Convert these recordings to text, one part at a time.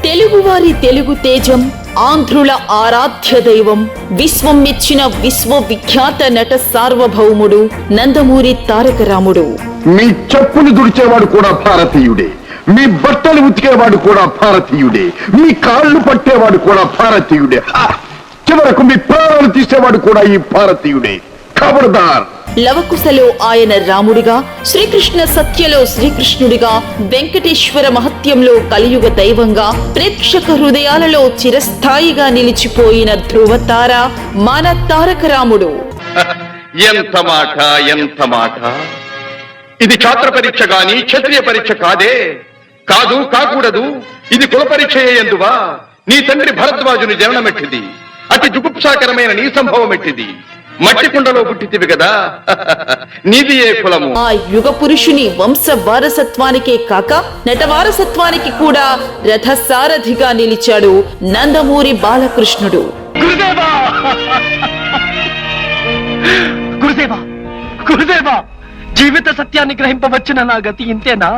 తెలుగువారి తెలుగు తేజం, ఆంధ్రుల ఆరాధ్య దైవం, విశ్వం మెచ్చిన విశ్వవిఖ్యాత నట సార్వభౌముడు నందమూరి తారక రాముడు. మీ చెప్పులు దుడిచేవాడు కూడా భారతీయుడే, మీ బట్టలు ఉతికేవాడు కూడా భారతీయుడే, మీ కాళ్ళు పట్టేవాడు కూడా భారతీయుడే, చివరకు మీ ప్రాణాలు తీసేవాడు కూడా ఈ భారతీయుడే. ఖబర్దార్. లవకుశలో ఆయన రాముడిగా, శ్రీకృష్ణ సత్యలో శ్రీకృష్ణుడిగా, వెంకటేశ్వర మహత్యంలో కలియుగ దైవంగా, ప్రేక్షక హృదయాలలో చిరస్థాయిగా నిలిచిపోయిన ధ్రువతార మన తారక రాముడు. ఎంత మాట, ఎంత మాట! ఇది ఛాత్ర పరీక్ష గాని క్షత్రియ పరీక్ష కాదే. కాదు, కాకూడదు. ఇది కుల పరీక్ష ఎందువా? నీ తండ్రి భరద్వాజుని జననమెట్టిది, అతి జుగుప్సాకరమైన నీ సంభవం ఎట్టిది. మట్టి కుండలో పుట్టితివి కదా, నీది ఏ కులము? ఆ యుగ పురుషుని వంశ వారసత్వానికే కాక నట వారసత్వానికి కూడా రథసారథిగా నిలిచాడు నందమూరి బాలకృష్ణుడు. గురుదేవా, గురుదేవా, గురుదేవా! జీవిత సత్యాన్ని గ్రహింపవచ్చిన నా గతి ఇంతేనా?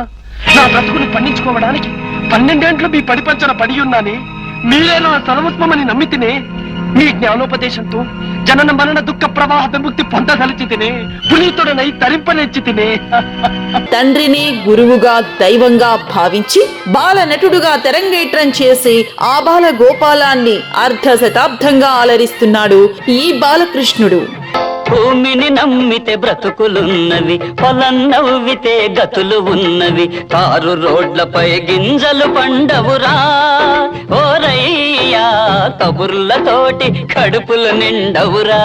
నా బ్రతుకును పండించుకోవడానికి 12 ఏండ్లు మీ పడిపంచన పడి ఉన్నానే. మీరే నా సర్వస్వమని నమ్మితినే. మీ జ్ఞానోపదేశంతో జనన మరణ దుఃఖ ప్రవాహ విముక్తి పొందదలిచి తినే, పునీతుడనై తరింపనెచ్చి తినే. తండ్రిని గురువుగా దైవంగా భావించి బాల నటుడుగా తెరంగేట్రం చేసి ఆ బాల గోపాలాన్ని అర్ధ శతాబ్దంగా అలరిస్తున్నాడు ఈ బాలకృష్ణుడు. భూమిని నమ్మితే బ్రతుకులున్నవి, పొలం నవ్వితే గతులు ఉన్నవి, కారు రోడ్లపై గింజలు పండవురా ఓరయ్యా, కబుర్లతోటి కడుపులు నిండవురా.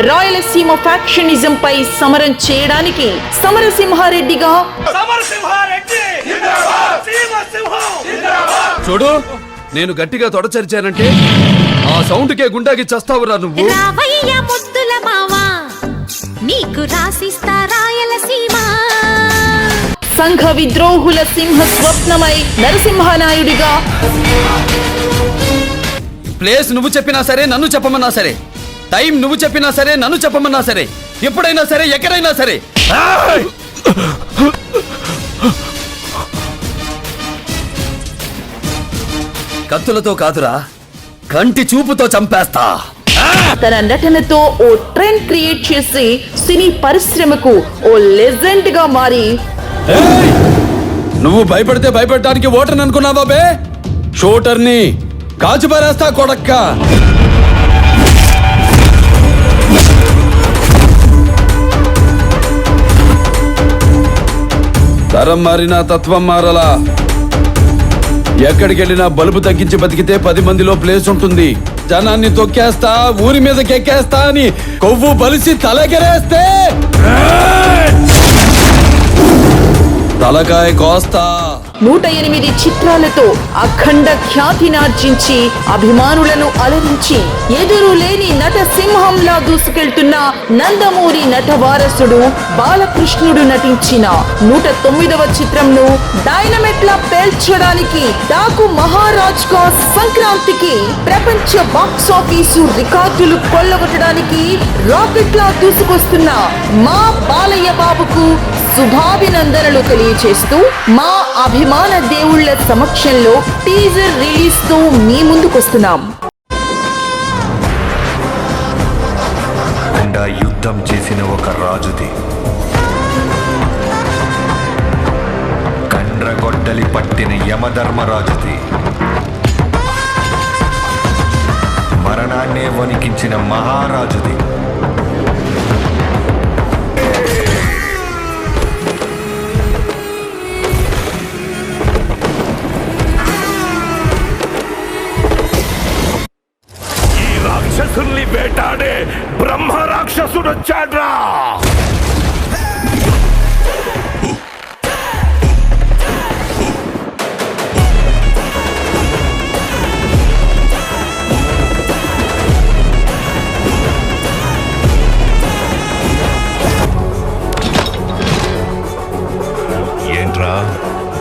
రాయలసీమ ఫ్యాక్షనిజం పై సమరం చేయడానికి సమరసింహారెడ్డిగా, చూడు, నేను గట్టిగా తొడచరిచానంటే ఆ సౌండ్ కే గుండాకి చస్తావురా నువ్వు. నీకు రాసిస్తా రాయలసీమ. సంఘ విద్రోహుల సింహ స్వప్నమై నరసింహనాయుడిగా, ప్లేస్ నువ్వు చెప్పినా సరే, నన్ను చెప్పమన్నా సరే, టైం నువ్వు చెప్పినా సరే, నన్ను చెప్పమన్నా సరే, ఎప్పుడైనా సరే, ఎక్కడైనా సరే. కత్తులతో కాదురా, కంటి చూపుతో చంపేస్తా. తన నటనతో ఓ ట్రెండ్ క్రియేట్ చేసి సినీ పరిశ్రమకు ఓ లెజెండ్ గా మారి, నువ్వు భయపడితే భయపడటానికి ఓటర్ని అనుకున్నావా బే? షూటర్ని కాచిపారేస్తా కొడక్క. తరం మారినా తత్వం మారలా. ఎక్కడికి వెళ్ళినా బలుపు తగ్గించి బతికితే 10 మందిలో ప్లేస్ ఉంటుంది. జనాన్ని తొక్కేస్తా, ఊరి మీదకి ఎక్కేస్తా అని కొవ్వు బలిసి తలకెరేస్తే తలకాయ కోస్తా. 108 చిత్రాలతో అఖండ ఖ్యాతినార్జించి అభిమానులను అలరించి ఎదురు లేని నట సింహంలా దూసుకెళ్తున్న నందమూరి నట వారసుడు బాలకృష్ణుడు నటించిన 109వ చిత్రంను డైనమెట్లా పేల్చడానికి, డాకు మహారాజ్ గా సంక్రాంతికి ప్రపంచ బాక్స్ ఆఫీసు రికార్డులు కొల్లగొట్టడానికి రాకెట్లా దూసుకొస్తున్న మా బాలయ్య బాబుకు శుభాభినందనలు తెలియజేస్తూ మా అభిమాన దేవుళ్ల సమక్షంలో టీజర్ రిలీజ్ తో మీ ముందుకొస్తున్నాం. యుద్ధం చేసిన ఒక రాజుది, కండ్రగొడ్డలి పట్టిన యమధర్మరాజుది, మరణాన్నే వణికించిన మహారాజుది. రాక్షసుల్ని వేటాడే బ్రహ్మ రాక్షసుడు వచ్చాడ్రా. ఏంట్రా,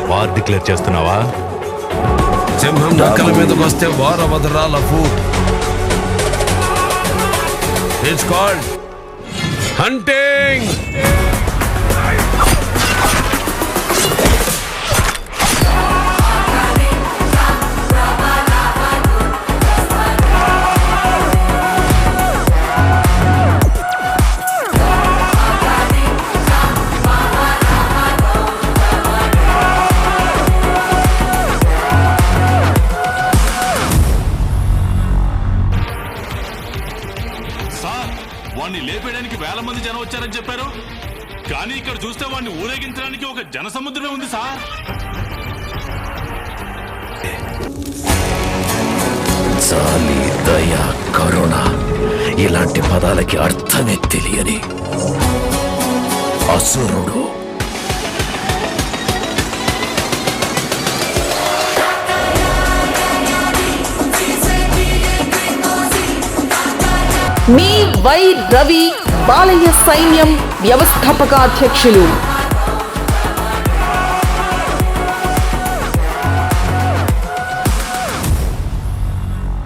వార్ డిక్లేర్ చేస్తున్నావా? సింహం నక్కల మీదకి వస్తే వార వదరాల ఫూట్. It's called hunting. వేల మంది జనం వచ్చారని చెప్పారు, కానీ ఇక్కడ చూస్తే వాడిని ఊరేగించడానికి ఒక జనసముద్రమే ఉంది సార్. జాలి, దయ, కరుణ ఇలాంటి పదాలకి అర్థమే తెలియని అసురుడు. మీ వై రవి బాలయ్య సైన్యం వ్యవస్థాపక అధ్యక్షులు.